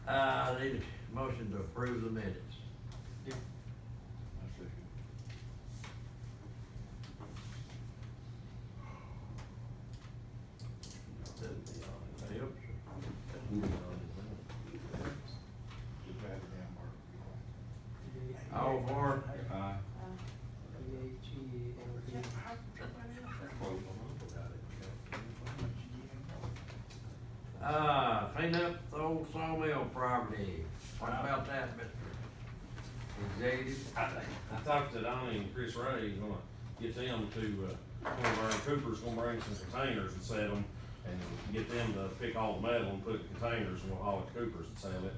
I need a motion to approve the minutes. All for it? Clean up the old sawmill property. What about that, Mr. Executive? I talked to Donnie and Chris Ray, gonna get them to, Cooper's gonna bring some containers and set them, and get them to pick all the metal and put it in containers, and we'll haul it to Cooper's and sell it.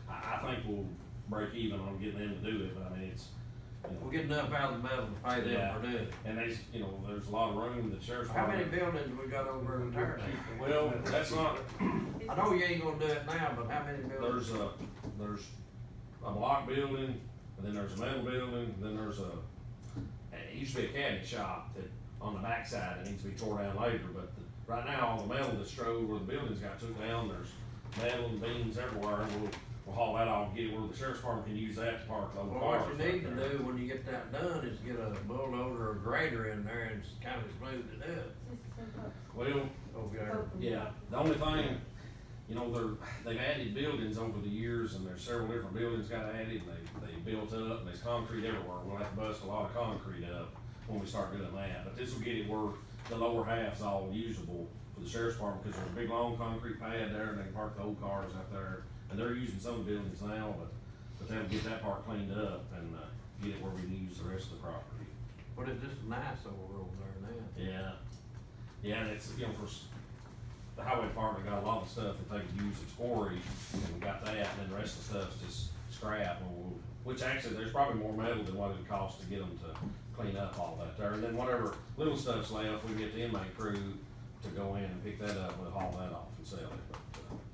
I think we'll break even on getting them to do it, but I mean, it's, We'll get enough out of the metal to pay them for doing it. and there's, there's a lot of room that sheriff's. How many buildings we got over in there? Well, that's not, I know you ain't gonna do it now, but how many buildings? there's a block building, and then there's a metal building, and then there's it used to be a cabinet shop that, on the backside, it needs to be tore down later, but right now, all the metal that's strode where the buildings got took down, there's metal and beams everywhere, and we'll haul that off, get it where the sheriff's department can use that to park the old Well, cars. what you need to do when you get that done is get a bulldozer or grader in there and kind of smooth it up. Well, Over there. yeah, the only thing, they've added buildings over the years, and there's several different buildings got added, and they built up, and there's concrete everywhere. We'll have to bust a lot of concrete up when we start doing that, but this will get it where the lower half's all usable for the sheriff's department, because there's a big long concrete pad there, and they can park the old cars out there, and they're using some buildings now, but they'll get that part cleaned up and, get it where we can use the rest of the property. But it's just nice over there now. Yeah, and it's, the highway department got a lot of stuff that they could use as quarry, and we got that, and then the rest of the stuff's just scrap, which actually, there's probably more metal than what it costs to get them to clean up all that there, and then whatever little stuff's left, we get the inmate crew to go in and pick that up, we'll haul that off and sell it,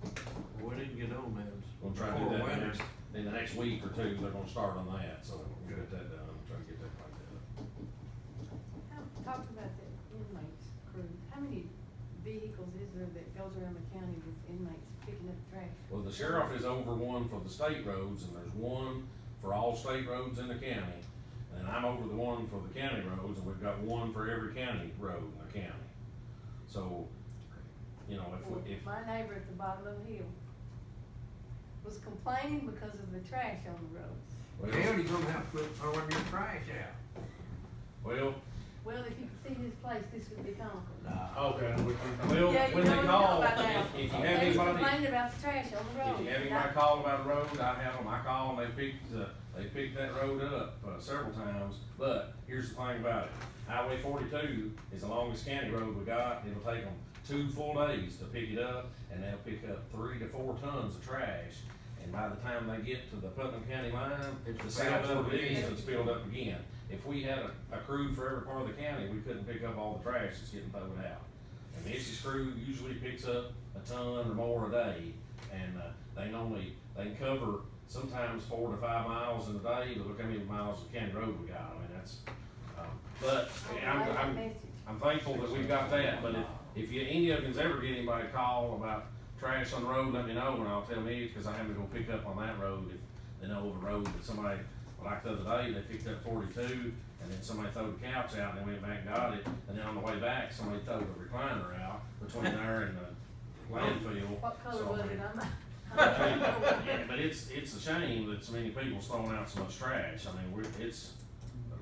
but, We didn't get on that. we'll try to do Before that winter. in the next week or two, they're gonna start on that, so we'll get that done, try to get that cleaned up. Talk about the inmates crew. How many vehicles is there that goes around the county with inmates picking up trash? Well, the sheriff is over one for the state roads, and there's one for all state roads in the county. And I'm over the one for the county roads, and we've got one for every county road in the county. So, if My neighbor at the bottom of the hill was complaining because of the trash on the roads. Hell, you're gonna have to quit throwing your trash out. well, Well, if you could see his place, this would be comical. okay, Yeah, you when know they call, about that. if you have They was anybody, complaining about the trash on the road. if you have anybody call about a road, I have them, I call them, they picked that road up, several times, but here's the thing about it. Highway 42 is the longest county road we got, it'll take them 2 full days to pick it up, and they'll pick up 3 to 4 tons of trash. And by the time they get to the Putnam County line, It's the filled south up of it is, again. it's filled up again. If we had a crew for every part of the county, we couldn't pick up all the trash that's getting thrown out. And Missy's crew usually picks up a ton or more a day, and, they can cover sometimes 4 to 5 miles in a day, but look how many miles of county road we got, I mean, that's, but, I'm thankful that we've got that, but if any of yous ever get anybody to call about trash on the road, let me know, and I'll tell me, cause I have to go pick up on that road, if they know of a road that somebody, like the other day, they picked up 42, and then somebody threw the couch out, and they went back and got it, and then on the way back, somebody threw the recliner out between there and the landfill. What color So, was it? yeah, but it's a shame that so many people's throwing out so much trash, I mean, it's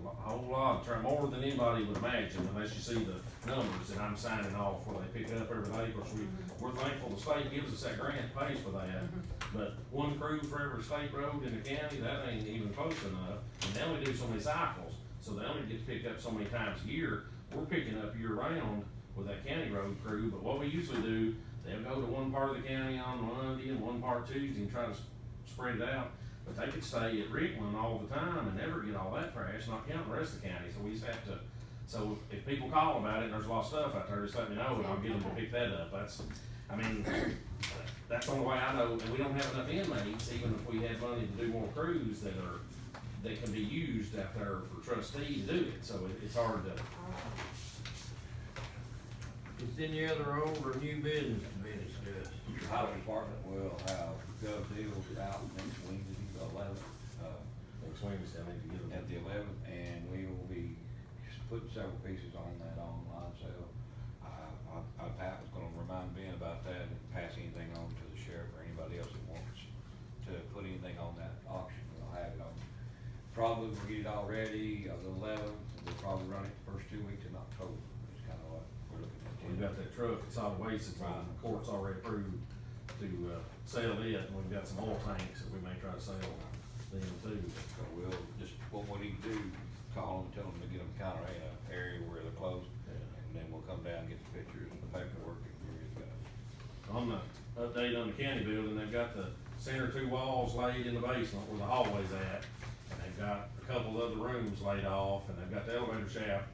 a whole lot, more than anybody would imagine, unless you see the numbers that I'm signing off where they pick it up every day, of course, we're thankful the state gives us that grant, pays for that. But one crew for every state road in the county, that ain't even close enough, and they only do so many cycles, so they only get to pick up so many times a year. We're picking up year round with that county road crew, but what we usually do, they'll go to one part of the county on Monday and one part Tuesday and try to spread it out. But they could stay at Rickland all the time and never get all that trash, not counting the rest of the county, so we just have to, so if people call about it, and there's a lot of stuff out there, just let me know, and I'll get them to pick that up, that's the only way I know, and we don't have enough inmates, even if we had money to do more crews that can be used out there for trustees to do it, so it's hard to. Is any other old or new business to be discussed? The highway department will have governed bills out next Wednesday, the 11th, Next Wednesday, I need to get them. at the 11th, and we will be just putting several pieces on that online sale. Pat was gonna remind Ben about that and pass anything on to the sheriff or anybody else that wants to put anything on that auction. We'll have it on. Probably we'll get it all ready, the 11th, we'll probably run it the first 2 weeks in October, is kinda what we're looking at. We've got that truck, it's solid waste, it's on, the court's already approved to, sell it, and we've got some oil tanks that we may try to sell them too. So we'll just, what we need to do, call them, tell them to get them kinda in an area where they're closed. Yeah. And then we'll come down, get the pictures and the paperwork and we're ready to go. On the update on the county building, they've got the center 2 walls laid in the basement where the hallway's at. And they've got a couple of other rooms laid off, and they've got the elevator shaft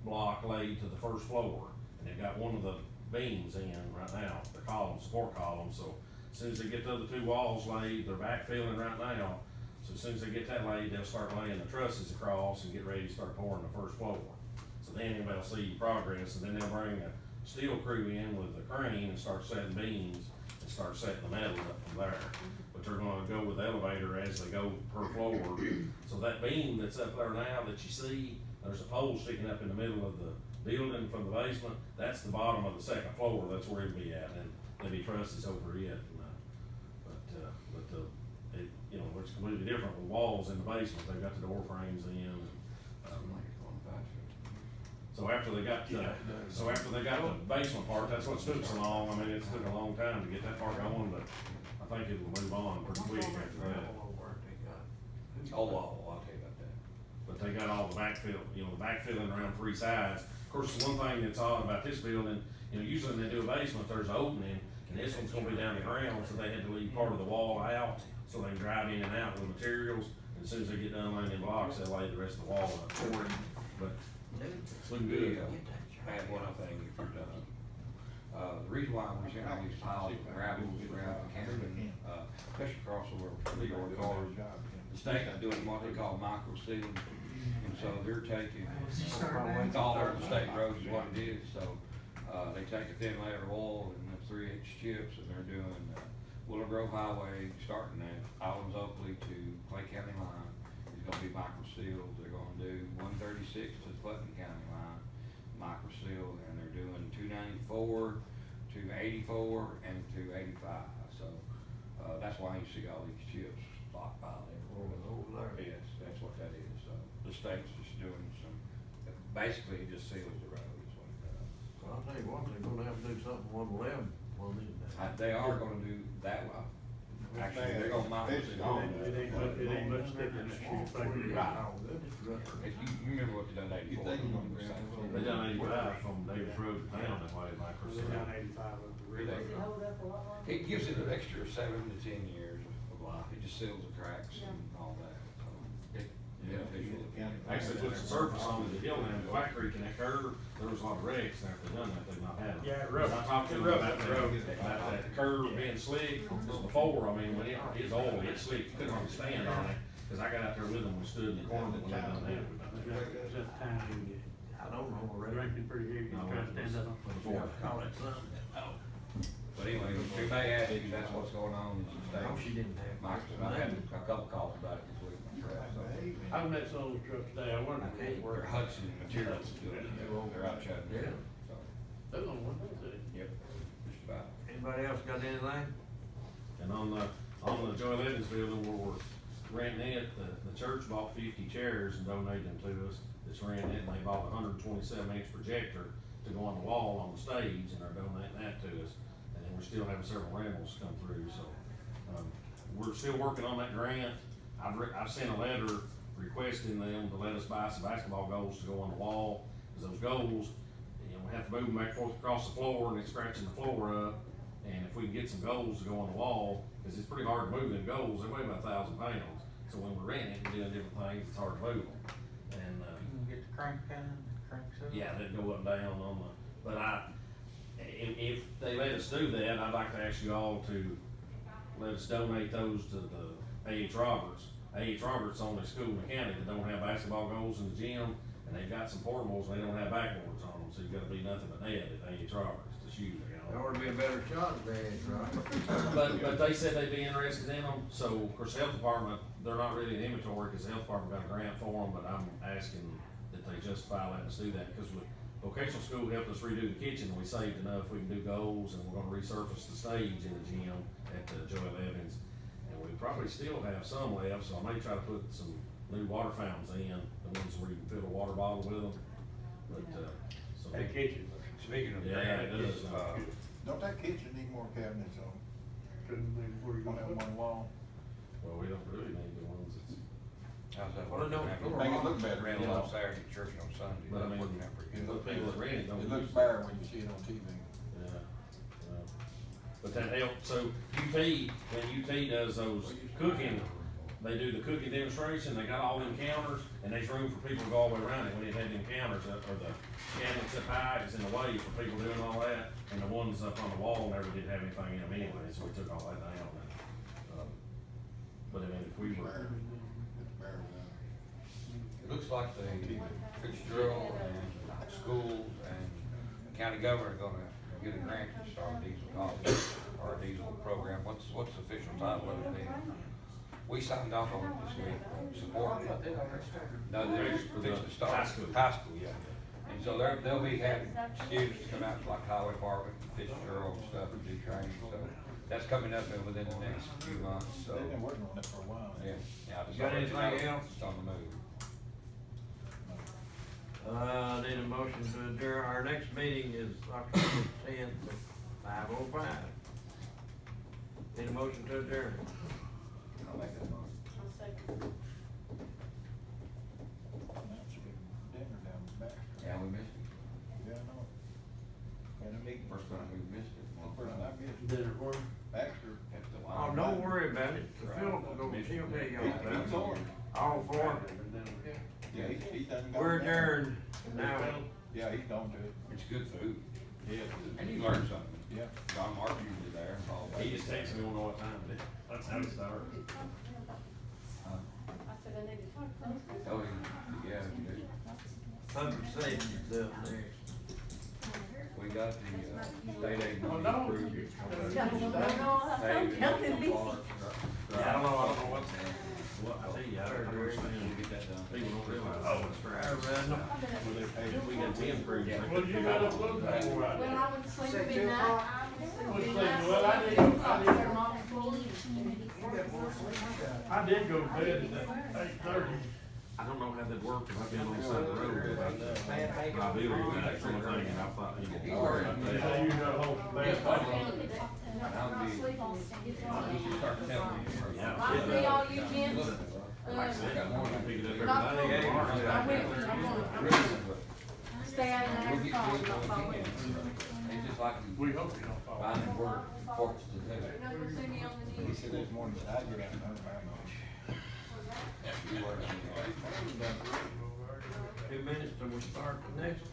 block laid to the first floor. And they've got one of the beams in right now, the columns, support columns, so as soon as they get the other 2 walls laid, they're backfilling right now. So as soon as they get that laid, they'll start laying the trusses across and get ready to start pouring the first floor. So then anybody will see progress, and then they'll bring a steel crew in with a crane and start setting beams and start setting the metal up from there. But they're gonna go with the elevator as they go per floor. So that beam that's up there now that you see, there's a pole sticking up in the middle of the building from the basement, that's the bottom of the second floor, that's where it'll be at, and there'll be trusses over it. It, you know, it's completely different with walls in the basement, they've got the door frames in. Something like it's going faster. So after they got the basement part, that's what's took so long, I mean, it's took a long time to get that part going, but I think it will move on pretty quick after that. Oh, I'll tell you about that. But they got all the backfill, you know, the backfilling around 3 sides. Of course, the one thing that's odd about this building, you know, usually when they do a basement, there's an opening, and this one's gonna be down the ground, so they had to leave part of the wall out, so they can drive in and out with materials. And as soon as they get done laying in blocks, they'll lay the rest of the wall up for it. But it's looking good. I have one other thing if you're done. The reason why we're seeing all these piles of gravel around the Camden, especially across over the old cars, the state's doing what they call micro sealing. And so they're taking, it's all over the state roads is what it is, so, they take a thin layer of oil and the 3/8 chips, and they're doing, Willow Grove Highway, starting at Islands Oakley to Clay County line, is gonna be micro sealed. They're gonna do 136 to the Putnam County line, micro sealed, and they're doing 294 to 84 and to 85. So, that's why you see all these chips stockpiled everywhere. Over there. Yes, that's what that is. So, the state's just doing some, basically it just seals the road, is what it does. I'll tell you what, they're gonna have to do something 111, They are gonna do that one. Actually, they're gonna micro seal. It ain't much different than street like it is. If you remember what they done 84. They done 85 from Davis Road to town, that way, micro They're down 85 up the river. Does it hold up a lot longer? It gives it an extra 7 to 10 years of life. It just seals the cracks and all that. So it's beneficial. Actually put some surface on the hill and the White Creek and that curve, there was a lot of wrecks, and after they done that, they've not had them. Yeah, it rubbed. I talked to It them rubbed about the road. that curve being slick, because before, I mean, when it's old, it's slick, you couldn't hardly stand on it, cause I got out there with them, we stood in the corner when they done that. That's that time you get I don't know, already. drinking pretty heavy, you No, try to it stand was up. before. Call it something. But anyway, they may ask you, that's what's going on in the No, she state. didn't have. I had a couple calls about it this week. So, I met some of those trucks today, I wondered if they Where were. Hudson Materials is doing it. They're out chatting. Yeah. So, Those on one day. yep, just about. Anybody else got anything? And on the Joy Evans building where we're renting it, the church bought 50 chairs and donated them to us. It's renting it, and they bought a 127-inch projector to go on the wall on the stage, and they're donating that to us. And then we're still having several rentals come through, so, we're still working on that grant. I've sent a letter requesting them to let us buy some basketball goals to go on the wall, cause those goals, you know, we have to move them back and forth across the floor, and it's scratching the floor up. And if we can get some goals to go on the wall, cause it's pretty hard to move them goals, they weigh about 1,000 pounds. So when we're renting and doing different things, it's hard to move them. And, You can get the crank kind, cranks up. yeah, they go up and down on the, but if they let us do that, I'd like to ask you all to let us donate those to the A.H. Roberts. A.H. Roberts only school in the county that don't have basketball goals in the gym, and they've got some portables, and they don't have backboards on them, so you gotta be nothing but net at A.H. Roberts to shoot, you know. That ought to be a better shot than that, right? But they said they'd be interested in them, so of course, the health department, they're not really in inventory, cause the health department got a grant for them, but I'm asking that they justify letting us do that, cause with vocational school helped us redo the kitchen, and we saved enough, we can do goals, and we're gonna resurface the stage in the gym at Joel Evans. And we probably still have some left, so I may try to put some new water fountains in, the ones where you can fill a water bottle with them, but, so. That kitchen. Speaking of Yeah, that, it does. Don't that kitchen need more cabinets on, Couldn't be where you on that one wall? Well, we don't really need the ones that's, how's that Well, it don't- working? Make it look better. Ran a lot Saturday, church on Sunday. but I That's mean, working out pretty good. the people that rent it don't It use looks it. better when you see it on TV. Yeah, yeah. But that helps, so UT, when UT does those cooking, they do the cooking demonstration, they got all them counters, and there's room for people to go all the way around it, when it had them counters up, or the cabinets up high, it's in the way for people doing all that, and the ones up on the wall never did have anything in them anyway, so we took all that down. But I mean, if we were, It's better than. It looks like the Fitzgerald and schools and county government are gonna get a grant to start a diesel college, or a diesel program. What's the official title of it? We signed off on it this week, supporting it. No, they're fixing to start. High school. High school, yeah. And so they'll be having students come out to like highway department, Fitzgerald and stuff, and do training, so that's coming up within the next few months, so. They've been working on it for a while. Yeah, yeah. just Got so anything you know, else? It's on the move. Need a motion to adjourn, our next meeting is October 10th at 5:05. Need a motion to adjourn. I'll make that motion. I'll second. That's a good dinner down in Baxter. Yeah, we missed it. Yeah, I know. Had a meeting. First time we missed it. First time I missed it. Dinner for Baxter. At the Oh, line. don't worry about it, the Phil will go, she'll tell you all He's about on. it. All for it. Yeah, he done got. We're down. adjourned now. Yeah, he's gone to it. It's good food. Yeah. And you learn something. Yeah. John Mark usually there. and all that. he just texted me, we don't know what time it is, that's how it started. Huh? I said I need to talk to them. Oh, yeah, you do. Public safety stuff there. We got the, state aid money Oh, no. approved. I told you. Yeah, I don't know what's, what, I tell you, I don't understand, Get that done. people don't realize how much I trash. read them. We got 10 crews. Yeah. Well, you got a blue thing right Well, there. I would sleep at midnight. I would sleep at midnight. Well, I did. Their mom's full. I did go to bed at 8:30. I don't know how that worked, if I've been on the side of the road about that. My bill, that's the only thing, and I thought, you know, Yeah, you got a whole bad body. I'll be, you should start telling me. Yeah. I see all you gents. Like I said, I want to pick it up Not every day. cool. I'm with you. I'm gonna stay out in We'll there get and you fall, not fall one in. weekend. It's just like We hope you don't fall. finding work, forks to do. You're not gonna see me on the He news. said this morning, that I get out and I'm You work. 2 minutes till we start the next